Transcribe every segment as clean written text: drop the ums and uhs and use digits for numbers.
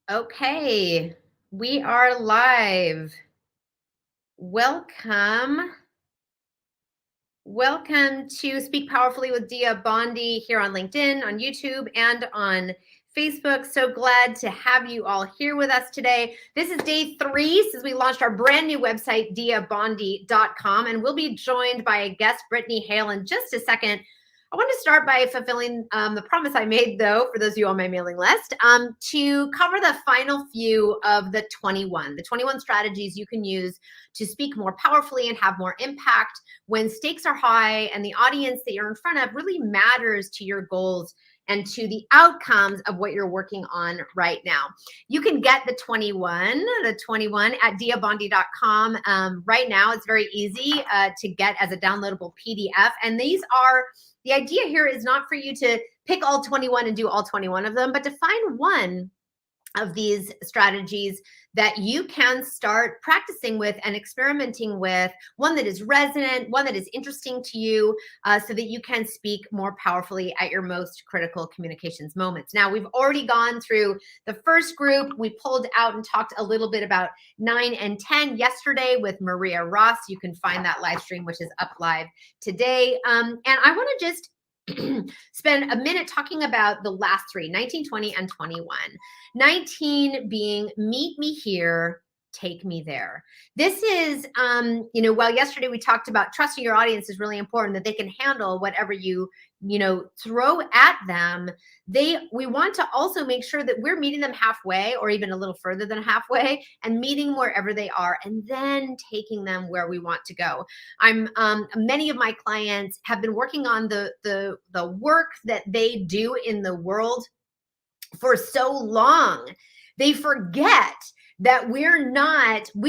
Okay, we are live. Welcome. Welcome to Speak Powerfully with Dia Bondi here on LinkedIn, on YouTube, and on Facebook. So glad to have you all here with us today. This is day 3 since we launched our brand new website, diabondi.com, and we'll be joined by a guest, Brittany Hale, in just a second. I want to start by fulfilling the promise I made, though, for those of you on my mailing list, to cover the final few of the 21 strategies you can use to speak more powerfully and have more impact when stakes are high and the audience that you're in front of really matters to your goals and to the outcomes of what you're working on right now. You can get the 21 at diabondi.com. Right now, it's very easy to get as a downloadable PDF. And the idea here is not for you to pick all 21 and do all 21 of them, but to find one of these strategies that you can start practicing with and experimenting with, one that is resonant, one that is interesting to you, so that you can speak more powerfully at your most critical communications moments. Now, we've already gone through the first group. We pulled out and talked a little bit about 9 and 10 yesterday with Maria Ross. You can find that live stream, which is up live today. And I want to just spend a minute talking about the last 3, 19, 20, and 21. 19 being meet me here, take me there. This is, while yesterday we talked about trusting your audience is really important, that they can handle whatever you throw at them. We want to also make sure that we're meeting them halfway or even a little further than halfway and meeting wherever they are and then taking them where we want to go. Many of my clients have been working on the work that they do in the world for so long, they forget that we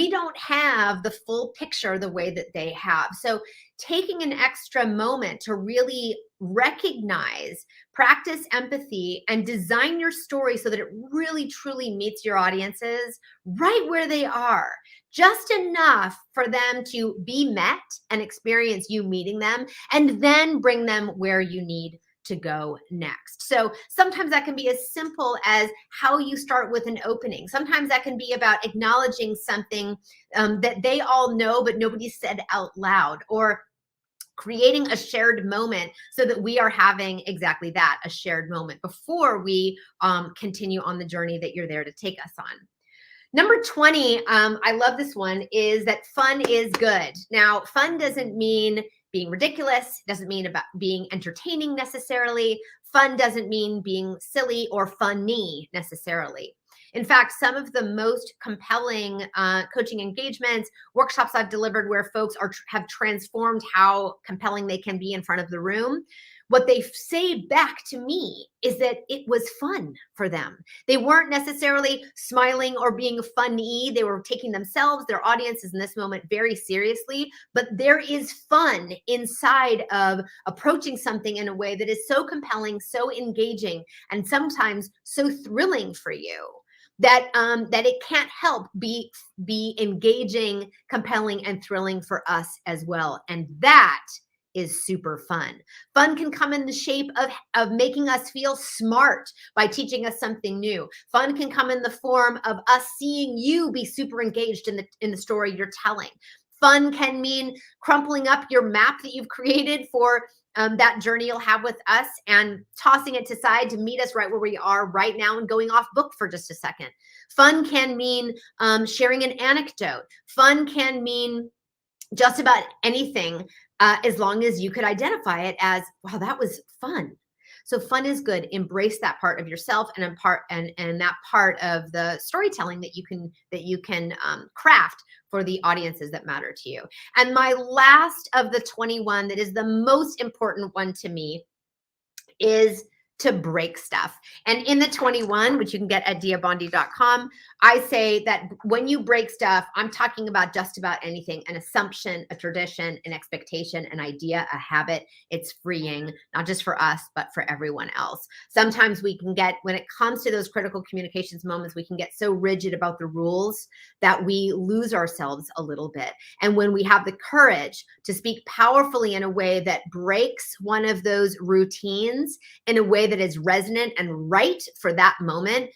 don't have the full picture the way that they have. So taking an extra moment to really recognize, practice empathy, and design your story so that it really truly meets your audiences right where they are. Just enough for them to be met and experience you meeting them, and then bring them where you need to go next. So sometimes that can be as simple as how you start with an opening. Sometimes that can be about acknowledging something that they all know, but nobody said out loud, or creating a shared moment so that we are having exactly that, a shared moment before we continue on the journey that you're there to take us on. Number 20, I love this one, is that fun is good. Now, fun doesn't mean being ridiculous, doesn't mean about being entertaining necessarily. Fun doesn't mean being silly or funny necessarily. In fact, some of the most compelling coaching engagements, workshops I've delivered where folks have transformed how compelling they can be in front of the room, what they say back to me is that it was fun for them. They weren't necessarily smiling or being funny. They were taking themselves, their audiences in this moment very seriously, but there is fun inside of approaching something in a way that is so compelling, so engaging, and sometimes so thrilling for you that it can't help be engaging, compelling, and thrilling for us as well. And that is super fun. Fun can come in the shape of making us feel smart by teaching us something new. Fun can come in the form of us seeing you be super engaged in the story you're telling. Fun can mean crumpling up your map that you've created for that journey you'll have with us and tossing it to side to meet us right where we are right now and going off book for just a second. Fun can mean sharing an anecdote. Fun can mean just about anything, as long as you could identify it as, wow, that was fun. So fun is good. Embrace that part of yourself and that part of the storytelling that you can craft for the audiences that matter to you. And my last of the 21, that is the most important one to me, is to break stuff. And in the 21, which you can get at diabondi.com, I say that when you break stuff, I'm talking about just about anything: an assumption, a tradition, an expectation, an idea, a habit. It's freeing, not just for us, but for everyone else. Sometimes we can get, when it comes to those critical communications moments, we can get so rigid about the rules that we lose ourselves a little bit. And when we have the courage to speak powerfully in a way that breaks one of those routines, in a way that is resonant and right for that moment,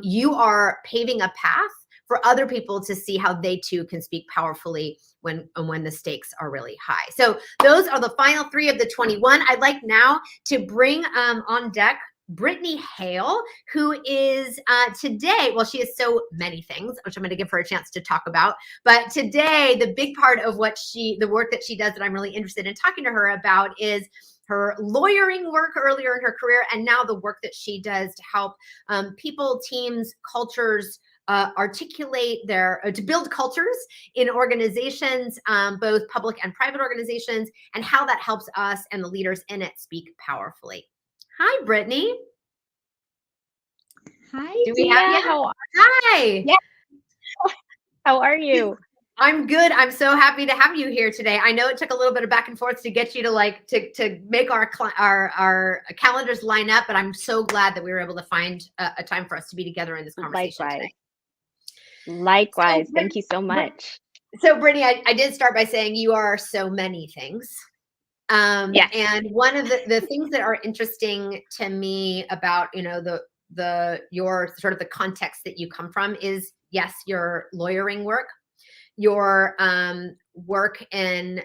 you are paving a path for other people to see how they too can speak powerfully when the stakes are really high. So those are the final 3 of the 21. I'd like now to bring on deck Brittany Hale, who is today, well, she is so many things, which I'm going to give her a chance to talk about. But today, the big part of the work that she does that I'm really interested in talking to her about is her lawyering work earlier in her career, and now the work that she does to help people, teams, cultures, articulate to build cultures in organizations, both public and private organizations, and how that helps us and the leaders in it speak powerfully. Hi, Brittany. Hi, Do we have you? Hi. Yeah. How are you? I'm good. I'm so happy to have you here today. I know it took a little bit of back and forth to get you to make our calendars line up, but I'm so glad that we were able to find a time for us to be together in this conversation today. Likewise. So, thank you so much. So, Brittany, I did start by saying you are so many things. Yes. And one of the things that are interesting to me about, your sort of the context that you come from is, yes, your lawyering work, your work in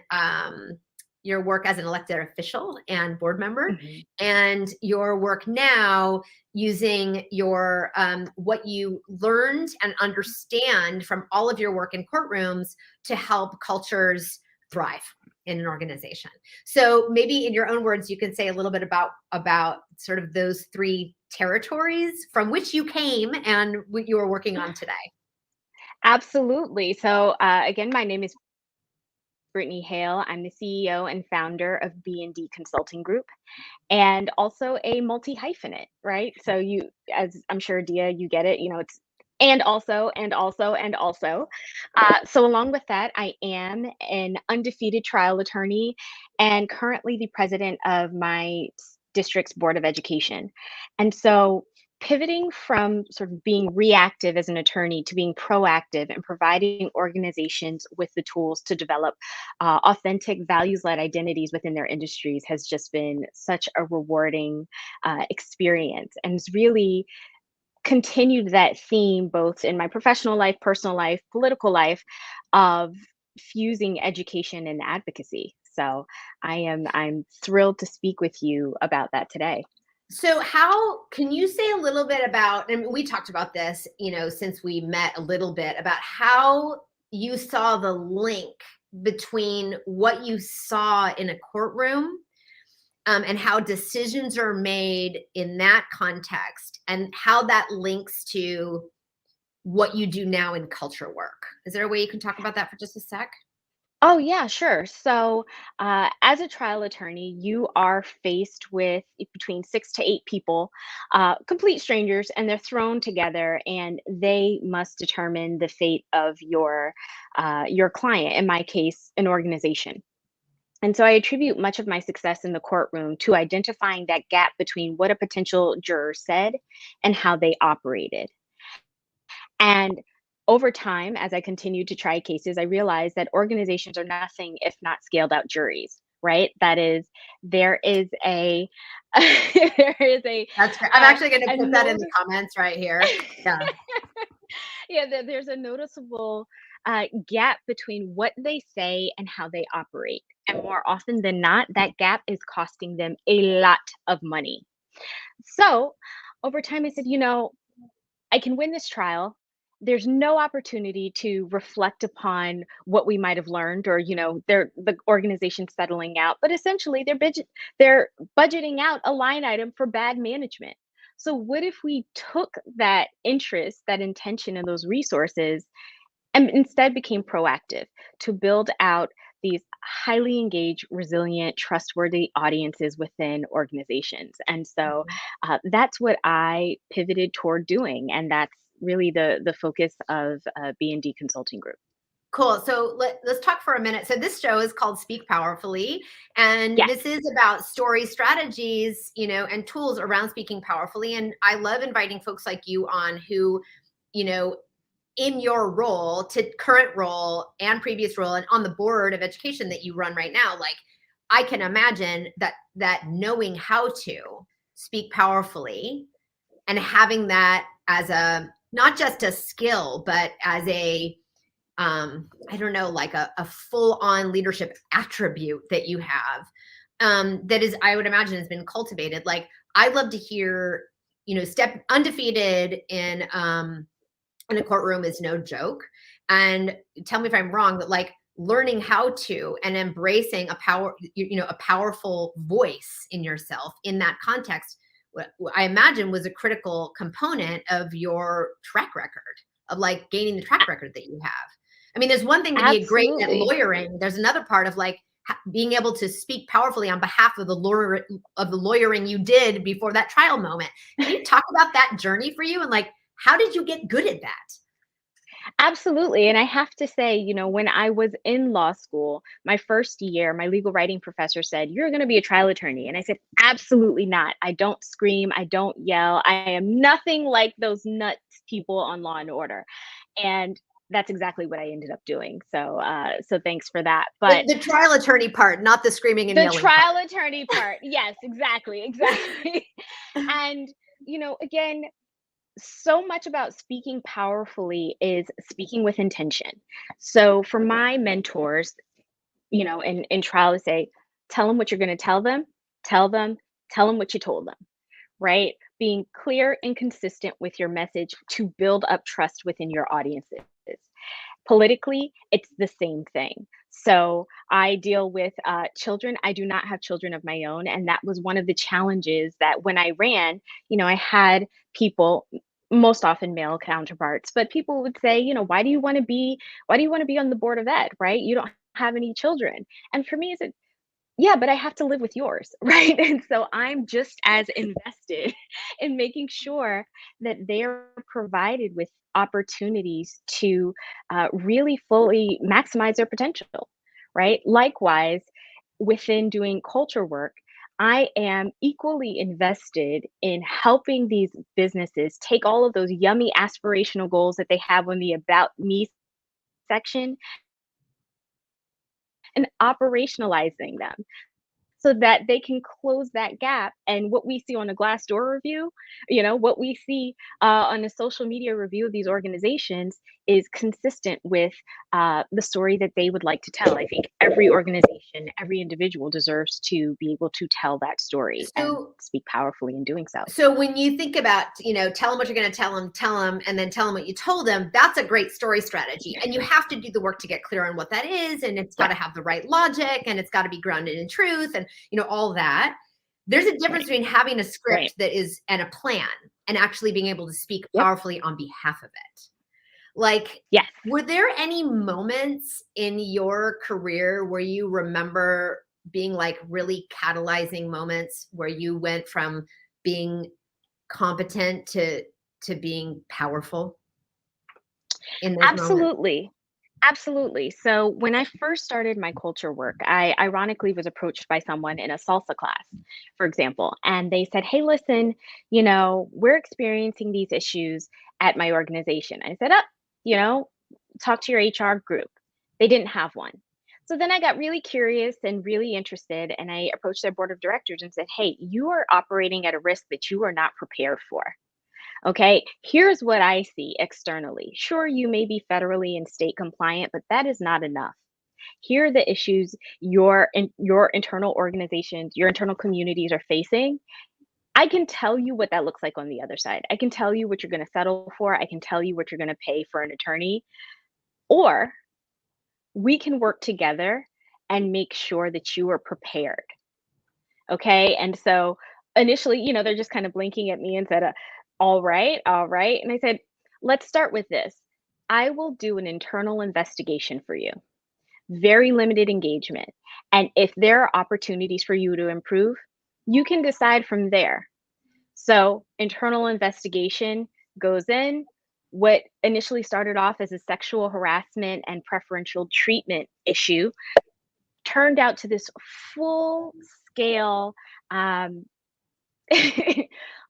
your work as an elected official and board member, and your work now using your what you learned and understand from all of your work in courtrooms to help cultures thrive in an organization. So maybe in your own words, you can say a little bit about sort of those 3 territories from which you came and what you are working on today. Absolutely. So again, my name is Brittany Hale. I'm the CEO and founder of B&D Consulting Group, and also a multi-hyphenate, right? So you, as I'm sure, Dia, you get it, it's and also, and also, and also. So along with that, I am an undefeated trial attorney and currently the president of my district's Board of Education. And so pivoting from sort of being reactive as an attorney to being proactive and providing organizations with the tools to develop authentic values-led identities within their industries has just been such a rewarding experience, and it's really continued that theme both in my professional life, personal life, political life, of fusing education and advocacy. So I'm thrilled to speak with you about that today. So how can you say a little bit about, and we talked about this, since we met a little bit, about how you saw the link between what you saw in a courtroom and how decisions are made in that context, and how that links to what you do now in culture work. Is there a way you can talk about that for just a sec? Oh, yeah, sure. So, as a trial attorney, you are faced with between 6 to 8 people, complete strangers, and they're thrown together, and they must determine the fate of your client. In my case, an organization. And so I attribute much of my success in the courtroom to identifying that gap between what a potential juror said and how they operated. And over time, as I continued to try cases, I realized that organizations are nothing if not scaled out juries, right? That is, there is a, there is a, That's great. I'm actually going to put that in the notice. comments right here. Yeah. Yeah, there's a noticeable gap between what they say and how they operate. And more often than not, that gap is costing them a lot of money. So over time, I said, I can win this trial. There's no opportunity to reflect upon what we might have learned, or the organization settling out. But essentially, they're budgeting out a line item for bad management. So what if we took that interest, that intention, and those resources, and instead became proactive to build out these highly engaged, resilient, trustworthy audiences within organizations? And so that's what I pivoted toward doing, and that's really the focus of B&D Consulting Group. Cool. So let's talk for a minute. So this show is called Speak Powerfully, and Yes. this is about story strategies, and tools around speaking powerfully. And I love inviting folks like you on who, in your role, to current role and previous role, and on the board of education that you run right now, like I can imagine that knowing how to speak powerfully, and having that as a, not just a skill, but as a, I don't know, like a full on leadership attribute that you have, that is, I would imagine, has been cultivated. Like, I'd love to hear, step undefeated in a courtroom is no joke. And tell me if I'm wrong, but like learning how to and embracing a powerful voice in yourself in that context, I imagine was a critical component of your track record, of like gaining the track record that you have. I mean, there's one thing to be great at Absolutely. lawyering. There's another part of like being able to speak powerfully on behalf of the lawyering you did before that trial moment. Can you talk about that journey for you, and like, how did you get good at that? Absolutely. And I have to say, when I was in law school, my first year, my legal writing professor said, "You're going to be a trial attorney." And I said, "Absolutely not. I don't scream. I don't yell. I am nothing like those nuts people on Law and Order." And that's exactly what I ended up doing. So thanks for that. But The trial attorney part, not the screaming and the yelling part. trial attorney part, yes, exactly, exactly. And, again, so much about speaking powerfully is speaking with intention. So for my mentors, in trial, to say, tell them what you're going to tell them, tell them what you told them, right? Being clear and consistent with your message to build up trust within your audiences. Politically, it's the same thing. So I deal with children. I do not have children of my own. And that was one of the challenges that when I ran, I had people, most often male counterparts, but people would say, why do you want to be on the board of ed, right? You don't have any children. And for me, it's yeah, but I have to live with yours, right? And so I'm just as invested in making sure that they're provided with opportunities to really fully maximize their potential, right? Likewise, within doing culture work, I am equally invested in helping these businesses take all of those yummy aspirational goals that they have on the About Me section and operationalizing them so that they can close that gap. And what we see on a Glassdoor review, what we see on a social media review of these organizations is consistent with the story that they would like to tell. I think every organization, every individual deserves to be able to tell that story and So, speak powerfully in doing so. so when you think about, tell them what you're going to tell them, and then tell them what you told them, that's a great story strategy. And you have to do the work to get clear on what that is. And it's got Right, to have the right logic, and it's got to be grounded in truth, and, all that. There's a difference right, between having a right. script that is, and a plan, and actually being able to speak Yep. powerfully on behalf of it. Like, Yes. were there any moments in your career where you remember being like really catalyzing moments where you went from being competent to being powerful in those moments? Absolutely. Absolutely. So when I first started my culture work, I ironically was approached by someone in a salsa class, for example, and they said, "Hey, listen, we're experiencing these issues at my organization." I said, "Up, talk to your HR group." They didn't have one. So then I got really curious and really interested, and I approached their board of directors and said, "Hey, you are operating at a risk that you are not prepared for. Okay, here's what I see externally. Sure, you may be federally and state compliant, but that is not enough. Here are the issues your internal organizations, your internal communities are facing. I can tell you what that looks like on the other side. I can tell you what you're going to settle for. I can tell you what you're going to pay for an attorney, or we can work together and make sure that you are prepared." Okay. And so initially, they're just kind of blinking at me and said, "All right, all right." And I said, "Let's start with this. I will do an internal investigation for you, very limited engagement. And if there are opportunities for you to improve, you can decide from there." So, internal investigation goes in. What initially started off as a sexual harassment and preferential treatment issue turned out to this full scale um,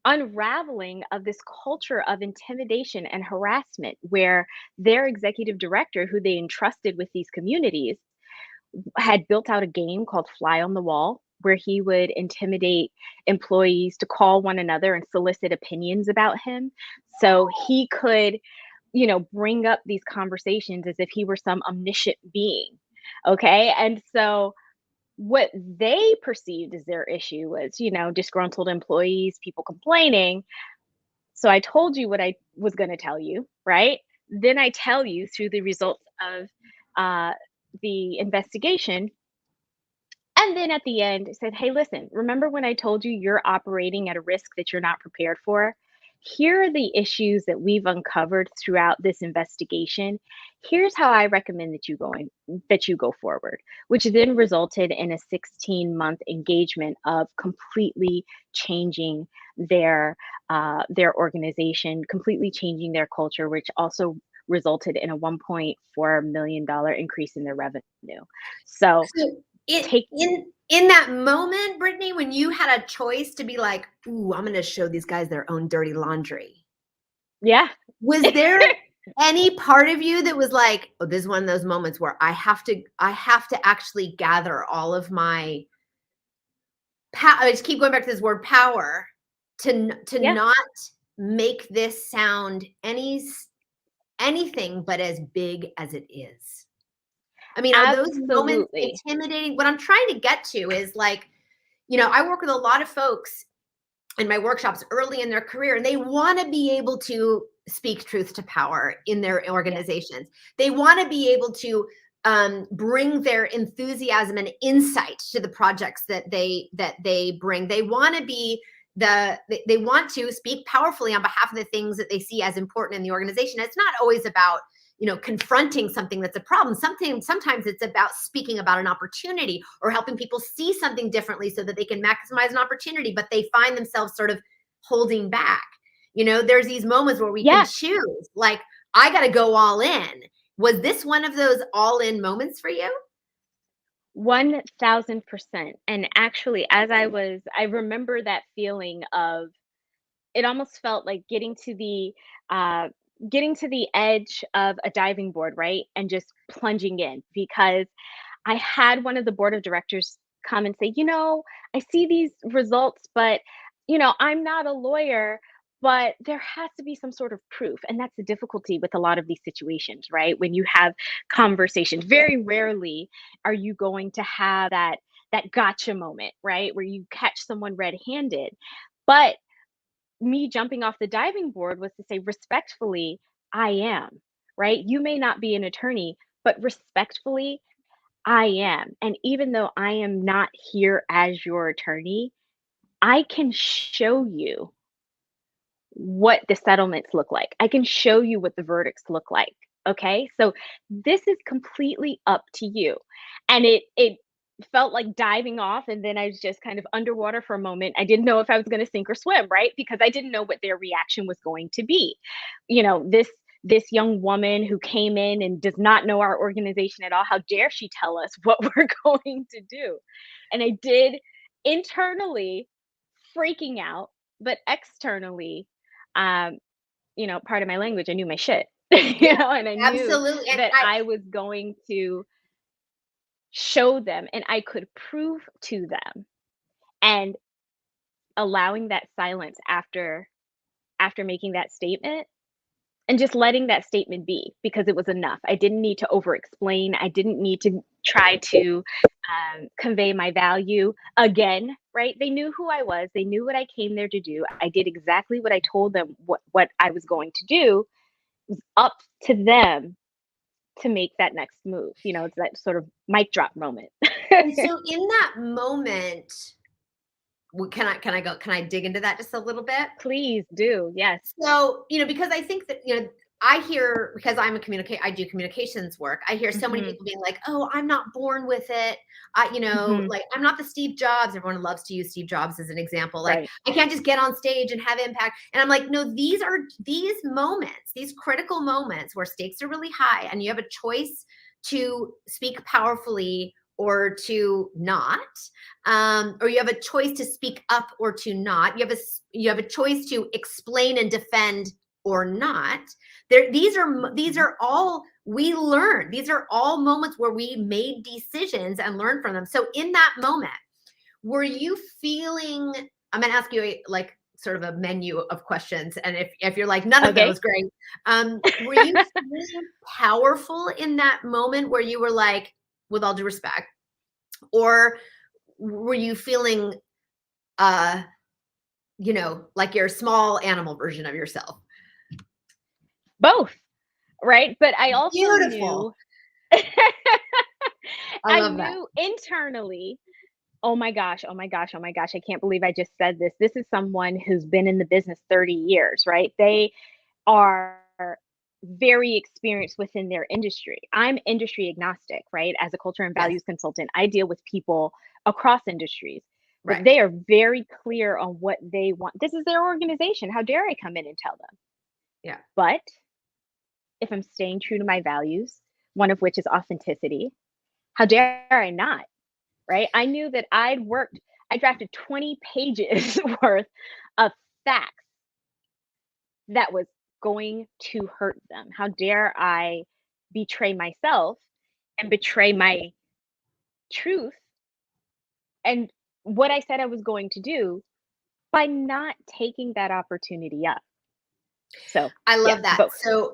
unraveling of this culture of intimidation and harassment where their executive director, who they entrusted with these communities, had built out a game called Fly on the Wall, where he would intimidate employees to call one another and solicit opinions about him. So he could, bring up these conversations as if he were some omniscient being. Okay. And so what they perceived as their issue was, disgruntled employees, people complaining. So I told you what I was going to tell you, right? Then I tell you through the results of uh, the investigation. And then at the end, it said, hey, listen, remember when I told you you're operating at a risk that you're not prepared for? Here are the issues that we've uncovered throughout this investigation. Here's how I recommend that you go forward, which then resulted in a 16-month engagement of completely changing their organization, completely changing their culture, which also resulted in a $1.4 million increase in their revenue. So So take in that moment, Brittany, when you had a choice to be like, ooh, I'm going to show these guys their own dirty laundry. Yeah. Was there any part of you that was like, oh, this is one of those moments where I have to actually gather all of my I just keep going back to this word power to Yeah. not make this sound anything but as big as it is. I mean, are those moments Absolutely. intimidating? What I'm trying to get to is like, I work with a lot of folks in my workshops early in their career, and they want to be able to speak truth to power in their organizations. They want to be able to bring their enthusiasm and insight to the projects that they bring. They want to be they want to speak powerfully on behalf of the things that they see as important in the organization. It's not always about confronting something that's a problem. Sometimes it's about speaking about an opportunity or helping people see something differently so that they can maximize an opportunity, but they find themselves sort of holding back. There's these moments where we can Yes. choose, like, I got to go all in. Was this one of those all in moments for you? 1000%. And actually, I remember that feeling of, it almost felt like uh, getting to the edge of a diving board, right? And just plunging in, because I had one of the board of directors come and say, I see these results, but, I'm not a lawyer, but there has to be some sort of proof. And that's the difficulty with a lot of these situations, right? When you have conversations, very rarely are you going to have that gotcha moment, right? Where you catch someone red-handed. But me jumping off the diving board was to say respectfully, I am, right? You may not be an attorney, but respectfully, I am. And even though I am not here as your attorney, I can show you what the settlements look like. I can show you what the verdicts look like. Okay? So this is completely up to you. And it felt like diving off, and then I was just kind of underwater for a moment. I didn't know if I was going to sink or swim, right? Because I didn't know what their reaction was going to be. This young woman who came in and does not know our organization at all, how dare she tell us what we're going to do? And I did, internally freaking out, but externally, um, part of my language, I knew my shit, Yeah, and I knew absolutely. And that I was going to show them and I could prove to them. And allowing that silence after making that statement, and just letting that statement be, because it was enough. I didn't need to over explain. I didn't need to try to convey my value again, right? They knew who I was. They knew what I came there to do. I did exactly what I told them what I was going to do. It was up to them to make that next move. It's that sort of mic drop moment. and so in that moment, can I dig into that just a little bit? Please do. Yes. So, because I think that, I hear, because I do communications work. I hear so many Hmm. people being like, "Oh, I'm not born with it." Hmm. Like, I'm not the Steve Jobs. Everyone loves to use Steve Jobs as an example. Like, Right. I can't just get on stage and have impact. And I'm like, no, these moments, these critical moments where stakes are really high and you have a choice to speak powerfully or to not, or you have a choice to speak up or to not. You have a choice to explain and defend or not. These are all we learned. These are all moments where we made decisions and learned from them. So in that moment, were you feeling, I'm going to ask you like sort of a menu of questions. And if you're like, none of Okay. those, great. Were you feeling powerful in that moment where you were like, with all due respect, or were you feeling, like your small animal version of yourself? Both, right? But I also Beautiful. knew I I love that. knew internally, oh my gosh, oh my gosh, oh my gosh, I can't believe I just said this. This is someone who's been in the business 30 years, right? They are very experienced within their industry. I'm industry agnostic, right? As a culture and Yes. values consultant, I deal with people across industries, but Right. they are very clear on what they want. This is their organization. How dare I come in and tell them? Yeah. But if I'm staying true to my values, one of which is authenticity, how dare I not? Right? I knew that I drafted 20 pages worth of facts that was going to hurt them. How dare I betray myself and betray my truth and what I said I was going to do by not taking that opportunity up. So, I yeah, love that. both. So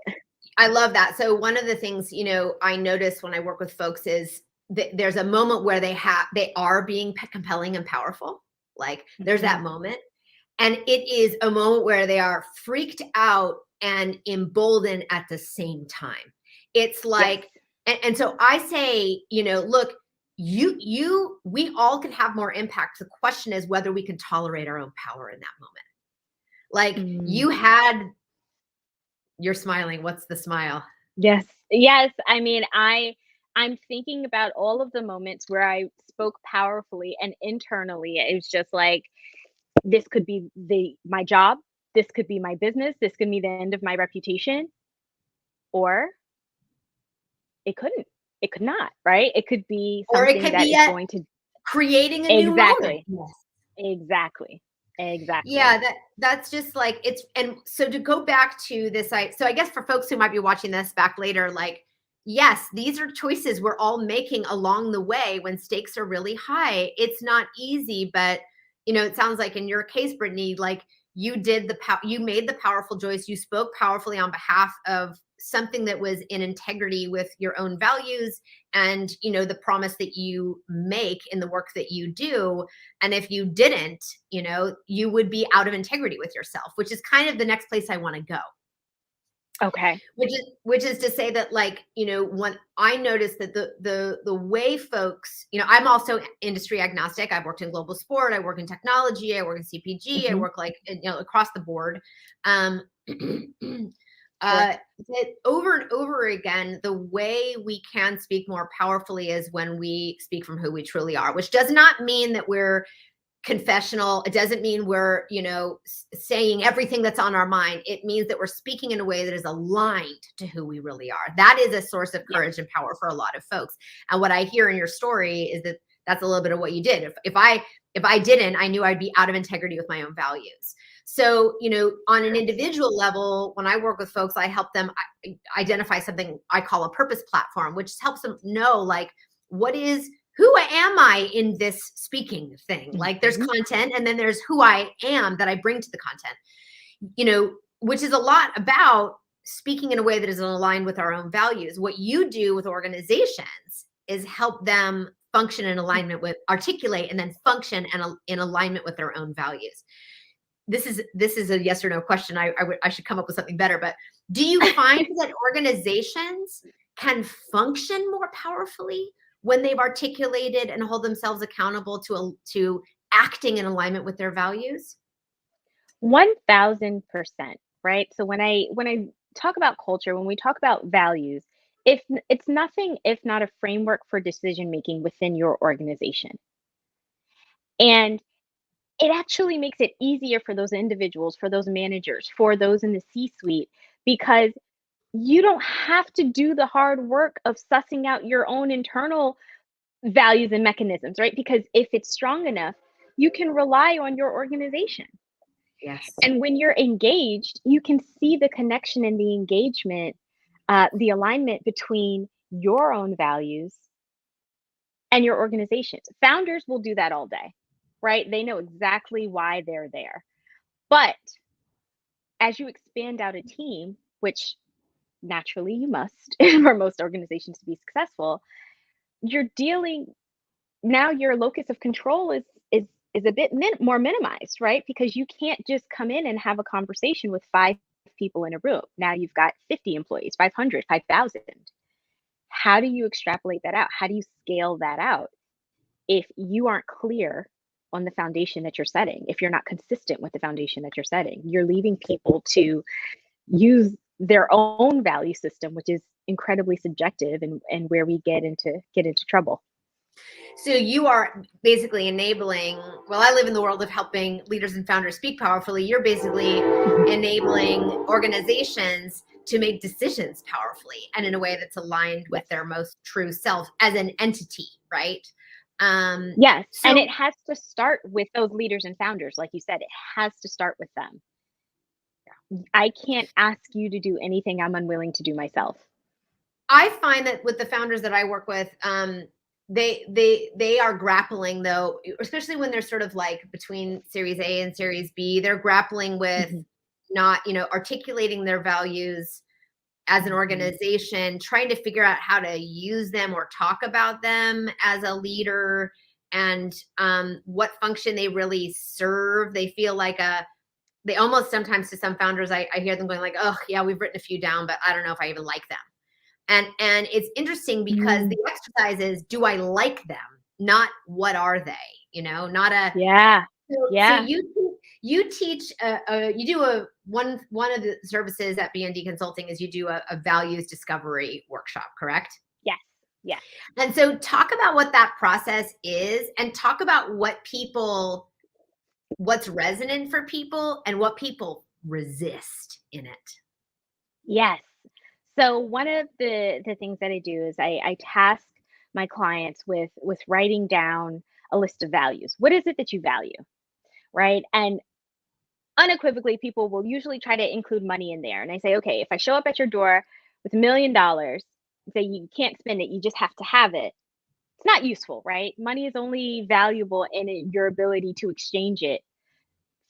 I love that. So one of the things, I notice when I work with folks is that there's a moment where they are being compelling and powerful. Like there's Mhm. that moment. And it is a moment where they are freaked out and emboldened at the same time. It's Yes. like, and so I say, look, we all can have more impact. The question is whether we can tolerate our own power in that moment. Like Mm. you had, you're smiling. What's the smile? Yes. Yes. I mean, I'm thinking about all of the moments where I spoke powerfully and internally it was just like this could be my job, this could be my business, this could be the end of my reputation, or it couldn't. It could not, right? It could be Or it something could that be is going to creating a new moment. exactly. Exactly. Exactly. Yeah, that's just like it's, and so to go back to this, I guess for folks who might be watching this back later, like, yes, these are choices we're all making along the way when stakes are really high. It's not easy, but it sounds like in your case, Brittany, like you made the powerful choice. You spoke powerfully on behalf of something that was in integrity with your own values and the promise that you make in the work that you do. And if you didn't, you would be out of integrity with yourself, which is kind of the next place I want to go. Okay. Which is to say that, like, when I noticed that the way folks, I'm also industry agnostic. I've worked in global sport, I work in technology, I work in CPG, I Mhm. work like across the board. Um Sure. that over and over again, the way we can speak more powerfully is when we speak from who we truly are, which does not mean that we're confessional. It doesn't mean we're, saying everything that's on our mind. It means that we're speaking in a way that is aligned to who we really are. That is a source of Yeah. courage and power for a lot of folks. And what I hear in your story is that that's a little bit of what you did. If I didn't, I knew I'd be out of integrity with my own values. So, on an individual level, when I work with folks, I help them identify something I call a purpose platform, which helps them know, like, who am I in this speaking thing? Like there's Mhm. content and then there's who I am that I bring to the content, which is a lot about speaking in a way that is aligned with our own values. What you do with organizations is help them function in alignment with, articulate, and then function and in alignment with their own values. This is a yes or no question. I should come up with something better, but do you find that organizations can function more powerfully when they've articulated and hold themselves accountable to acting in alignment with their values? 1000%, right? So when I talk about culture, when we talk about values, if it's nothing if not a framework for decision making within your organization. And it actually makes it easier for those individuals, for those managers, for those in the C-suite because you don't have to do the hard work of sussing out your own internal values and mechanisms, right? Because if it's strong enough, you can rely on your organization. Yes. And when you're engaged, you can see the connection and the engagement, the alignment between your own values and your organizations. Founders will do that all day. right? They know exactly why they're there. But as you expand out a team, which naturally you must for most organizations to be successful, you're dealing now your locus of control is a bit more minimized, right? Because you can't just come in and have a conversation with five people in a room. Now you've got 50 employees, 500, 5,000. How do you extrapolate that out? How do you scale that out if you aren't clear on the foundation that you're setting? If you're not consistent with the foundation that you're setting, you're leaving people to use their own value system, which is incredibly subjective and where we get into trouble. So you are basically enabling, well, I live in the world of helping leaders and founders speak powerfully. You're basically enabling organizations to make decisions powerfully and in a way that's aligned with Yes. their most true self as an entity, right? Yes, and it So has to start with those leaders and founders, like you said, it has to start with them. I can't ask you to do anything I'm unwilling to do myself. I find that with the founders that I work with, they are grappling though, especially when they're sort of like between Series A and Series B, they're grappling with Mhm, not, articulating their values as an mhm. organization, trying to figure out how to use them or talk about them as a leader and what function they really serve. They feel like they almost sometimes to some founders, I hear them going like, oh yeah, we've written a few down, but I don't know if I even like them. And it's interesting because Mm, the exercise is, do I like them? Not what are they? Not a yeah, so yeah, you teach you do one of the services at BND Consulting is you do a values discovery workshop, correct? yes, yes. And so talk about what that process is and talk about what's resonant for people and what people resist in it. Yes. So one of the things that I do is I task my clients with writing down a list of values. What is it that you value, right? And unequivocally, people will usually try to include money in there. And I say, okay, if I show up at your door with $1 million, say you can't spend it, you just have to have it. It's not useful, right? Money is only valuable in your ability to exchange it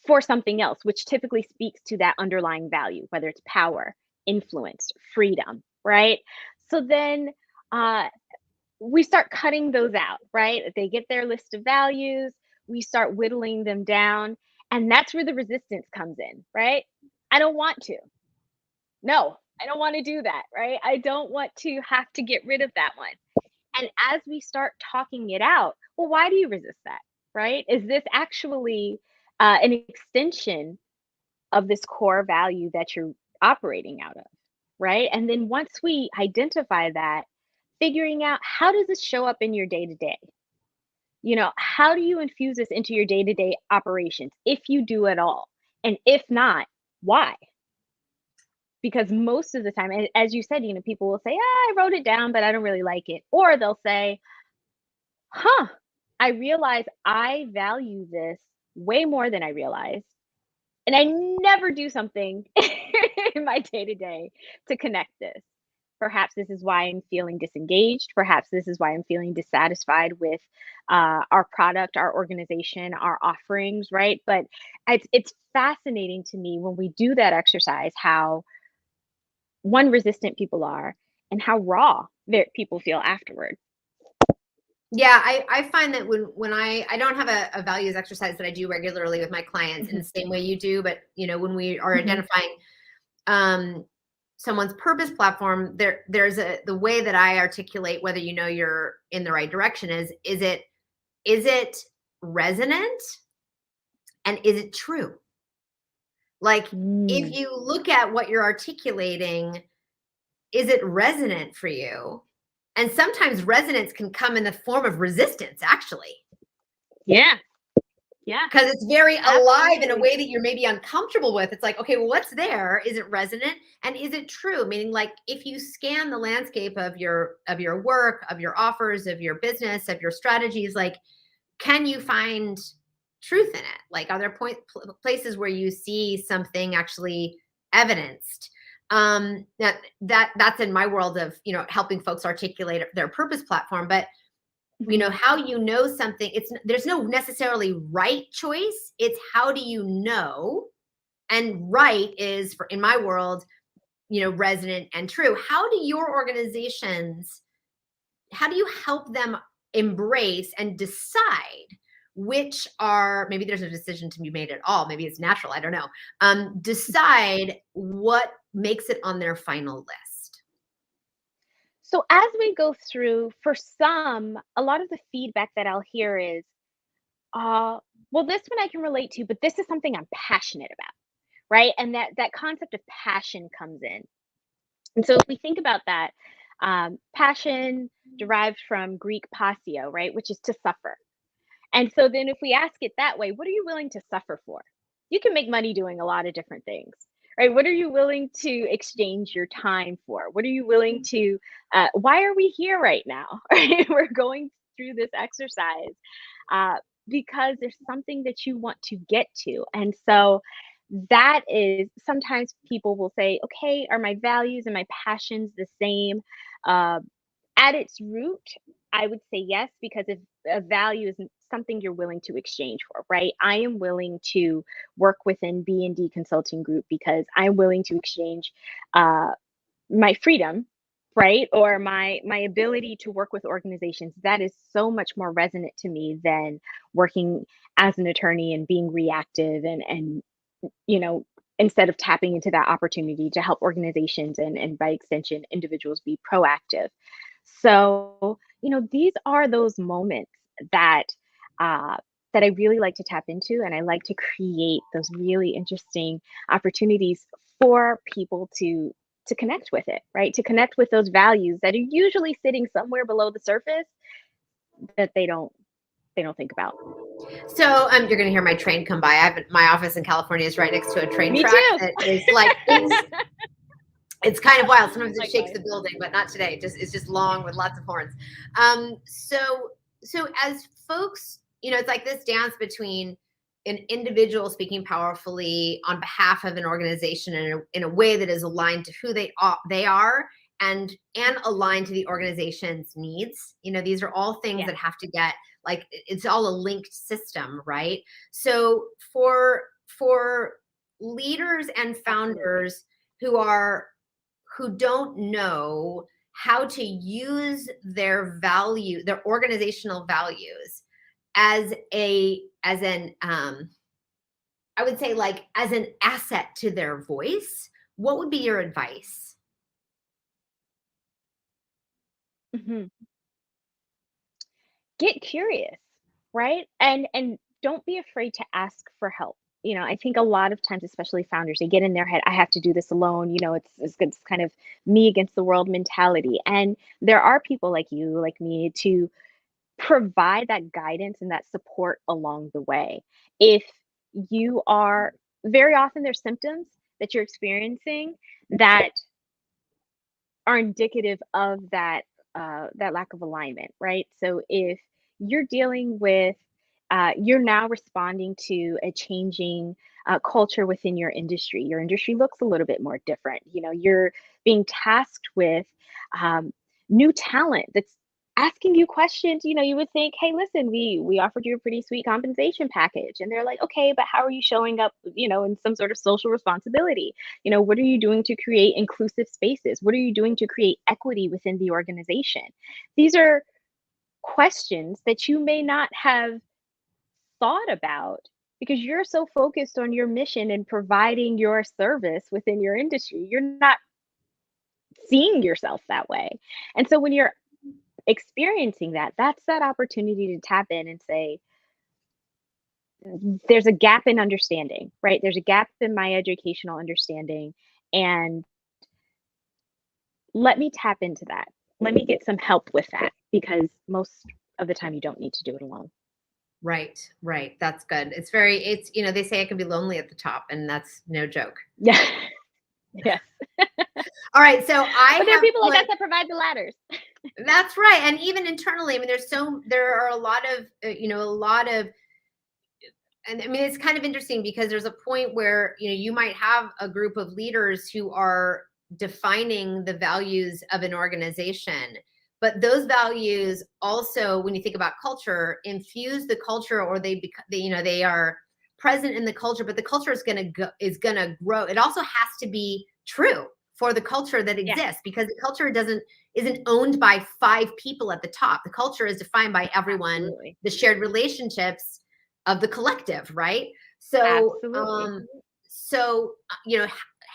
for something else, which typically speaks to that underlying value, whether it's power, influence, freedom, right? So then uh, we start cutting those out, right? They get their list of values, we start whittling them down, and that's where the resistance comes in, right? I don't want to. No, I don't want to do that, right? I don't want to have to get rid of that one. And as we start talking it out, well, why do you resist that, right? Is this actually an extension of this core value that you're operating out of, right? And then once we identify that, figuring out how does this show up in your day to day? How do you infuse this into your day to day operations if you do at all? And if not, why? Because most of the time, as you said, people will say, I wrote it down, but I don't really like it. Or they'll say, huh, I realize I value this way more than I realized. And I never do something in my day to day to connect this. Perhaps this is why I'm feeling disengaged. Perhaps this is why I'm feeling dissatisfied with our product, our organization, our offerings, right? But it's fascinating to me when we do that exercise how one resistant people are and how raw people feel afterward. Yeah, I find that when I don't have a values exercise that I do regularly with my clients in Hmm. the same way you do, but when we are Hmm. identifying um, someone's purpose platform, there's the way that I articulate whether you're in the right direction is it resonant and is it true? Like if Mm, you look at what you're articulating, is it resonant for you? And sometimes resonance can come in the form of resistance, actually. yeah, yeah, Because it's very alive in a absolutely. way that you're maybe uncomfortable with. It's like, okay, well, what's there? Is it resonant? And is it true? Meaning, like, if you scan the landscape of your work, of your offers, of your business, of your strategies, like, can you find truth in it? Like, are there places where you see something actually evidenced? That's in my world of helping folks articulate their purpose platform. But you know, Mhm. how you know something, there's no necessarily right choice. It's how do you know? And right is, for in my world, you know, resonant and true. How do your organizations, how do you help them embrace and decide which are, maybe there's no decision to be made at all, maybe it's natural, I don't know, decide what makes it on their final list? So as we go through, for some, a lot of the feedback that I'll hear is, uh, well, this one I can relate to, but this is something I'm passionate about, right? And that concept of passion comes in. And so if we think about that, passion derived from Greek passio, right, which is to suffer. And so then if we ask it that way, what are you willing to suffer for? You can make money doing a lot of different things, right? What are you willing to exchange your time for? What are you willing to, why are we here right now? Right? We're going through this exercise uh, because there's something that you want to get to. And so that is, sometimes people will say, okay, are my values and my passions the same? Uh, at its root, I would say yes, because if a value is something you're willing to exchange for, right? I am willing to work within B&D Consulting Group because I'm willing to exchange uh, my freedom, right? Or my ability to work with organizations. That is so much more resonant to me than working as an attorney and being reactive and you know, instead of tapping into that opportunity to help organizations and by extension individuals be proactive. So, these are those moments that uh, that I really like to tap into, and I like to create those really interesting opportunities for people to connect with it, right? To connect with those values that are usually sitting somewhere below the surface that they don't think about. So you're going to hear my train come by. My office in California is right next to a train Me track too. that is like it's kind of wild. Sometimes it shakes Likewise. the building, but not today. It's just long with lots of horns. So as folks, you know, it's like this dance between an individual speaking powerfully on behalf of an organization in a way that is aligned to who they are and aligned to the organization's needs. You know, these are all things Yeah, that have to get, like, it's all a linked system, right? So for leaders and absolutely. founders who are who don't know how to use their organizational values as an I would say, like, as an asset to their voice, what would be your advice? Mhm. Get curious, right? And don't be afraid to ask for help. I think a lot of times, especially founders, they get in their head, I have to do this alone. It's kind of me against the world mentality. And there are people like you, like me, to provide that guidance and that support along the way. If you are, very often there's symptoms that you're experiencing that are indicative of that lack of alignment, right? So if you're dealing with, you're now responding to a changing culture within your industry. Your industry looks a little bit more different. You're being tasked with um, new talent that's asking you questions. You would think, hey, listen, we offered you a pretty sweet compensation package, and they're like, okay, but how are you showing up? In some sort of social responsibility. What are you doing to create inclusive spaces? What are you doing to create equity within the organization? These are questions that you may not have thought about because you're so focused on your mission and providing your service within your industry. You're not seeing yourself that way. And so when you're experiencing that, that's that opportunity to tap in and say, there's a gap in understanding, right? There's a gap in my educational understanding. And let me tap into that. Let me get some help with that because most of the time you don't need to do it alone. Right, right. That's good. It's, you know, they say it can be lonely at the top, and that's no joke. Yeah. Yes. All right. So I But there are have people like put us that provide the ladders. That's right. And even internally, I mean, there are a lot of, and I mean, it's kind of interesting because there's a point where, you know, you might have a group of leaders who are defining the values of an organization, But those values also, when you think about culture, infuse the culture, or they are present in the culture, but the culture is going to grow. It also has to be true for the culture that exists, because the culture isn't owned by 5 people at the top. The culture is defined by everyone, Absolutely. the shared relationships of the collective, right? So, Absolutely.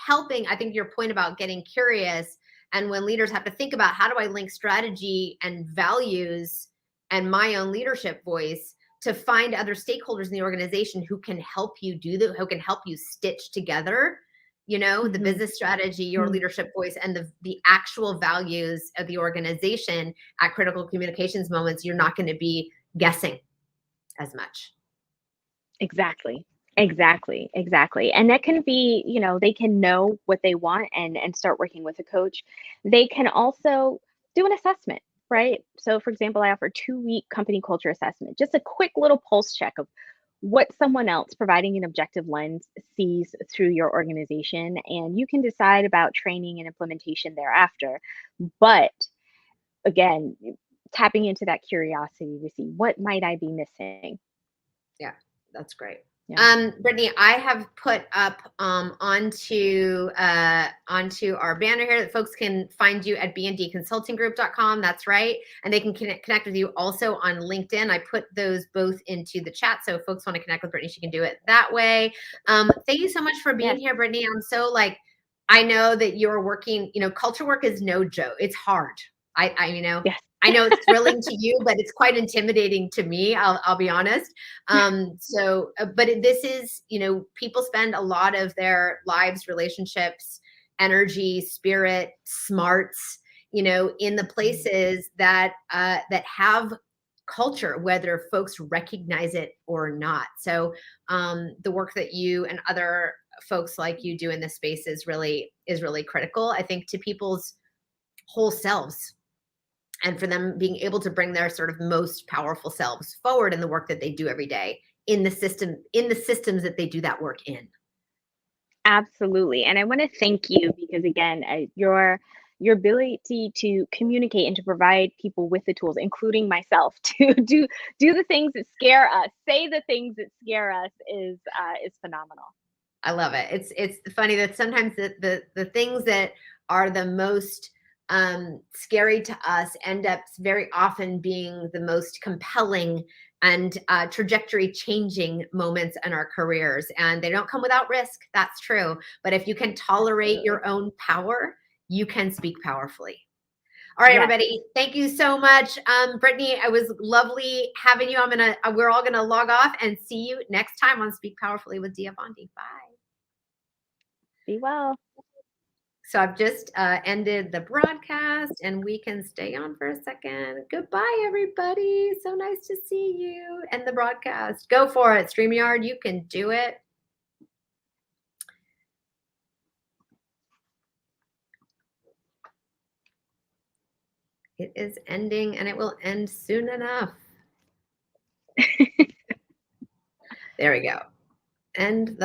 helping, I think your point about getting curious, and when leaders have to think about, how do I link strategy and values and my own leadership voice to find other stakeholders in the organization who can help you who can help you stitch together, the business strategy, your leadership voice, and the actual values of the organization at critical communications moments. You're not going to be guessing as much. Exactly. Exactly. And that can be, they can know what they want and start working with a coach. They can also do an assessment, right? So for example, I offer 2-week company culture assessment, just a quick little pulse check of what someone else providing an objective lens sees through your organization. And you can decide about training and implementation thereafter. But again, tapping into that curiosity to see what might I be missing. Yeah, that's great. Yeah. Brittany, I have put up onto our banner here that folks can find you at bndconsultinggroup.com. That's right. And they can connect with you also on LinkedIn. I put those both into the chat. So if folks want to connect with Brittany, she can do it that way. Thank you so much for being Yes. here, Brittany. I'm so I know that you're working, culture work is no joke. It's hard. Yes. I know it's thrilling to you, but it's quite intimidating to me. I'll be honest. This is, people spend a lot of their lives, relationships, energy, spirit, smarts, in the places that have culture, whether folks recognize it or not. So the work that you and other folks like you do in this space is really critical, I think, to people's whole selves, and for them being able to bring their sort of most powerful selves forward in the work that they do every day in the systems that they do that work in. Absolutely. And I want to thank you because again, your ability to communicate and to provide people with the tools, including myself, to do the things that scare us, say the things that scare us is phenomenal. I love it. It's funny that sometimes the things that are the most scary to us end up very often being the most compelling and trajectory changing moments in our careers. And they don't come without risk. That's true. But if you can tolerate Absolutely. your own power, you can speak powerfully. All right, Yes. everybody. Thank you so much. Brittany, it was lovely having you. We're all gonna log off and see you next time on Speak Powerfully with Dia Bondi. Bye. Be well. So I've just ended the broadcast, and we can stay on for a second. Goodbye, everybody. So nice to see you. End the broadcast. Go for it, StreamYard. You can do it. It is ending, and it will end soon enough. There we go. End the